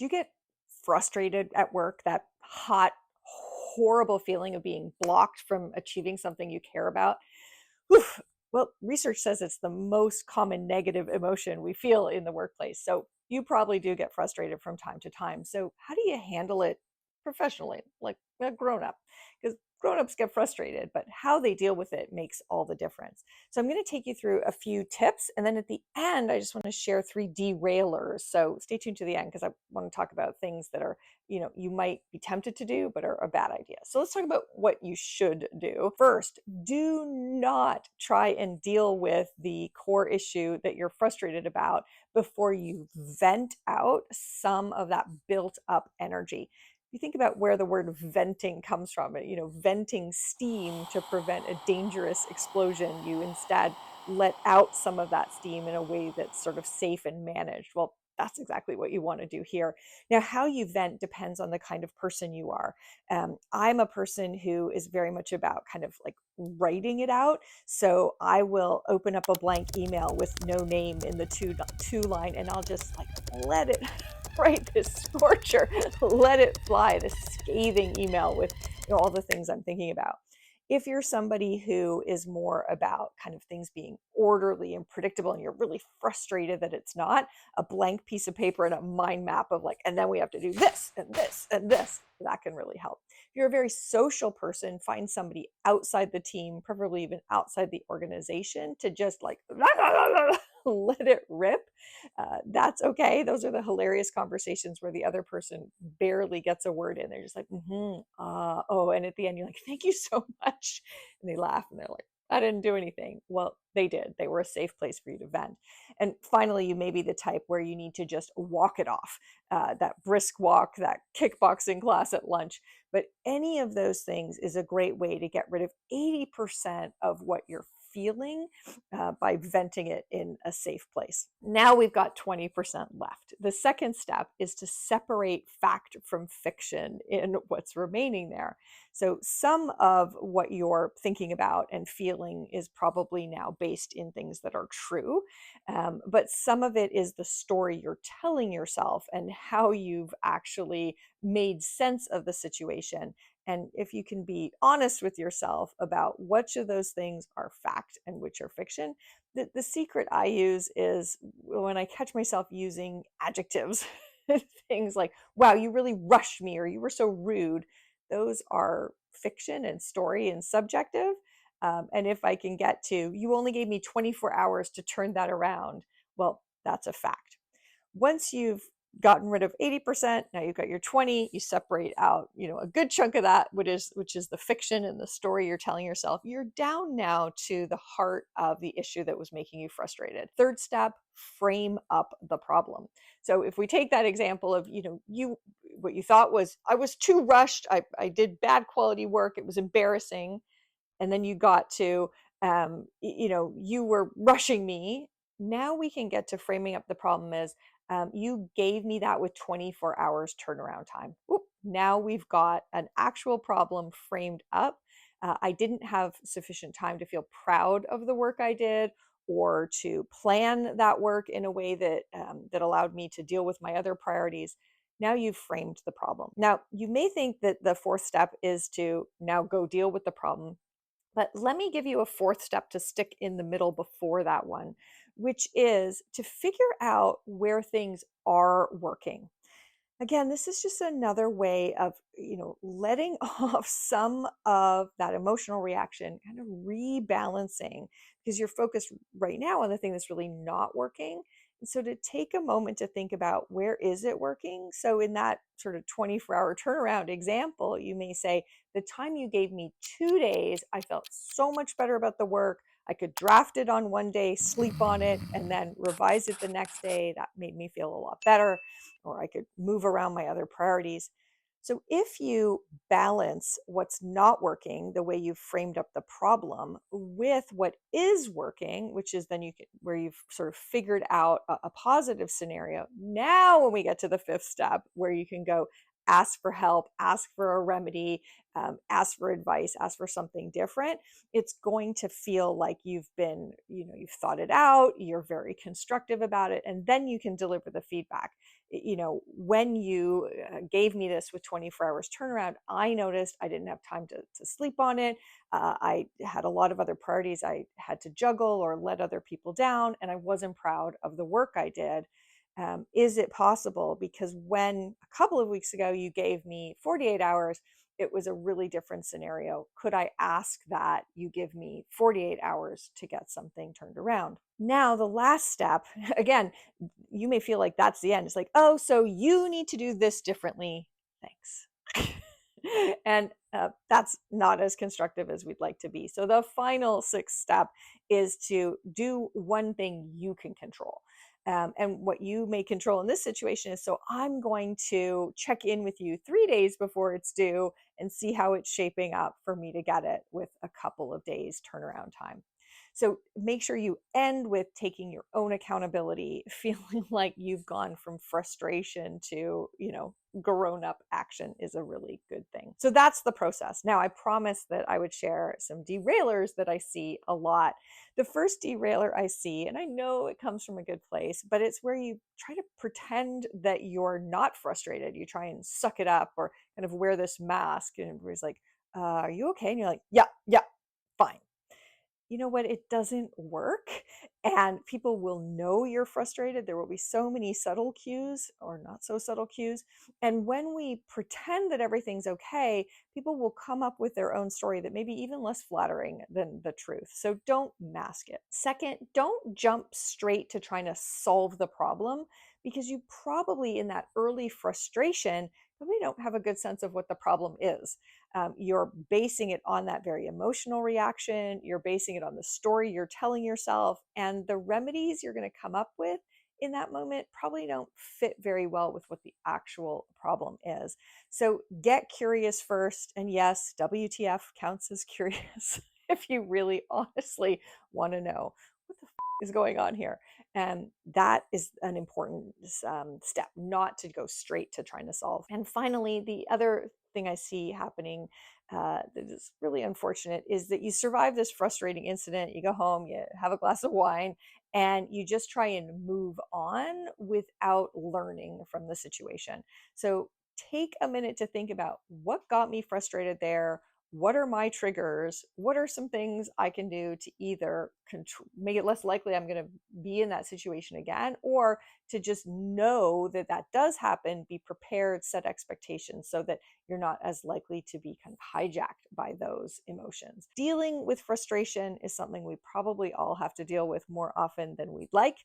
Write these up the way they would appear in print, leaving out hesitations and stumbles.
Do you get frustrated at work, that hot, horrible feeling of being blocked from achieving something you care about? Oof. Well, research says it's the most common negative emotion we feel in the workplace. So you probably do get frustrated from time to time. So how do you handle it professionally, like a grown up? Because grown ups get frustrated, but how they deal with it makes all the difference. So I'm going to take you through a few tips. And then at the end, I just want to share three derailers. So stay tuned to the end because I want to talk about things that are, you might be tempted to do, but are a bad idea. So let's talk about what you should do. First, do not try and deal with the core issue that you're frustrated about before you vent out some of that built up energy. You think about where the word venting comes from, venting steam to prevent a dangerous explosion. You instead let out some of that steam in a way that's sort of safe and managed. Well, that's exactly what you want to do here. Now, how you vent depends on the kind of person you are. I'm a person who is very much about kind of like writing it out. So I will open up a blank email with no name in the two line, and I'll just like let it write this scorcher, let it fly, this scathing email with all the things I'm thinking about. If you're somebody who is more about kind of things being orderly and predictable and you're really frustrated that it's not, a blank piece of paper and a mind map of like, and then we have to do this and this and this, that can really help. If you're a very social person, find somebody outside the team, preferably even outside the organization, to just like let it rip. That's okay. Those are the hilarious conversations where the other person barely gets a word in. They're just like, oh, and at the end, you're like, thank you so much. And they laugh and they're like, I didn't do anything. Well, they did. They were a safe place for you to vent. And finally, you may be the type where you need to just walk it off, that brisk walk, that kickboxing class at lunch. But any of those things is a great way to get rid of 80% of what you're feeling by venting it in a safe place. Now we've got 20% left. The second step is to separate fact from fiction in what's remaining there. So some of what you're thinking about and feeling is probably now based in things that are true, but some of it is the story you're telling yourself and how you've actually made sense of the situation. And if you can be honest with yourself about which of those things are fact and which are fiction, the secret I use is when I catch myself using adjectives, things like, wow, you really rushed me, or you were so rude. Those are fiction and story and subjective. And if I can get to, you only gave me 24 hours to turn that around, well, that's a fact. Once you've gotten rid of 80%, now you've got your 20, you separate out, a good chunk of that, which is the fiction and the story you're telling yourself. You're down now to the heart of the issue that was making you frustrated. Third step, frame up the problem. So if we take that example of, what you thought was, I was too rushed, I did bad quality work, it was embarrassing, and then you got to, you were rushing me. Now we can get to framing up the problem as, you gave me that with 24 hours turnaround time. Oop, now we've got an actual problem framed up. I didn't have sufficient time to feel proud of the work I did, or to plan that work in a way that allowed me to deal with my other priorities. Now you've framed the problem. Now you may think that the fourth step is to now go deal with the problem, but let me give you a fourth step to stick in the middle before that one, which is to figure out where things are working. Again, this is just another way of, letting off some of that emotional reaction, kind of rebalancing, because you're focused right now on the thing that's really not working. And so to take a moment to think about, where is it working? So in that sort of 24-hour turnaround example, you may say, the time you gave me 2 days, I felt so much better about the work. I could draft it on one day, sleep on it, and then revise it the next day. That made me feel a lot better, or I could move around my other priorities. So if you balance what's not working, the way you've framed up the problem, with what is working, which is then where you've sort of figured out a positive scenario. Now, when we get to the fifth step, where you can go ask for help, ask for a remedy, ask for advice, ask for something different, it's going to feel like you've thought it out, you're very constructive about it, and then you can deliver the feedback. when you gave me this with 24 hours turnaround, I noticed I didn't have time to sleep on it. I had a lot of other priorities I had to juggle or let other people down, and I wasn't proud of the work I did. Is it possible? Because when a couple of weeks ago you gave me 48 hours, it was a really different scenario. Could I ask that you give me 48 hours to get something turned around? Now, the last step, again, you may feel like that's the end. It's like, oh, so you need to do this differently. Thanks. And that's not as constructive as we'd like to be. So, the final sixth step is to do one thing you can control. And what you may control in this situation is, so I'm going to check in with you 3 days before it's due and see how it's shaping up for me to get it with a couple of days turnaround time. So make sure you end with taking your own accountability, feeling like you've gone from frustration to, grown up action is a really good thing. So that's the process. Now, I promised that I would share some derailers that I see a lot. The first derailer I see, and I know it comes from a good place, but it's where you try to pretend that you're not frustrated. You try and suck it up or kind of wear this mask, and everybody's like, are you okay? And you're like, yeah, yeah, fine. You know what? It doesn't work. And people will know you're frustrated. There will be so many subtle cues or not so subtle cues. And when we pretend that everything's okay, people will come up with their own story that may be even less flattering than the truth. So don't mask it. Second, don't jump straight to trying to solve the problem, because you probably, in that early frustration, probably don't have a good sense of what the problem is. You're basing it on that very emotional reaction. You're basing it on the story you're telling yourself. And the remedies you're going to come up with in that moment probably don't fit very well with what the actual problem is. So get curious first. And yes, WTF counts as curious if you really honestly want to know what the is going on here. And that is an important step, not to go straight to trying to solve. And finally, the other thing I see happening that is really unfortunate is that you survive this frustrating incident, you go home, you have a glass of wine, and you just try and move on without learning from the situation. So take a minute to think about what got me frustrated there. What are my triggers? What are some things I can do to either make it less likely I'm going to be in that situation again, or to just know that that does happen, be prepared, set expectations so that you're not as likely to be kind of hijacked by those emotions. Dealing with frustration is something we probably all have to deal with more often than we'd like.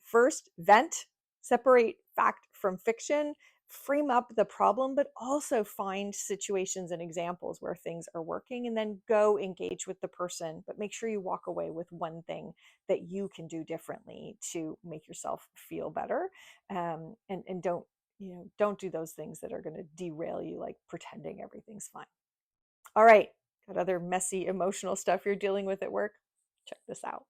First, vent, separate fact from fiction, frame up the problem, but also find situations and examples where things are working, and then go engage with the person. But make sure you walk away with one thing that you can do differently to make yourself feel better. And don't do those things that are going to derail you, like pretending everything's fine. All right, got other messy emotional stuff you're dealing with at work? Check this out.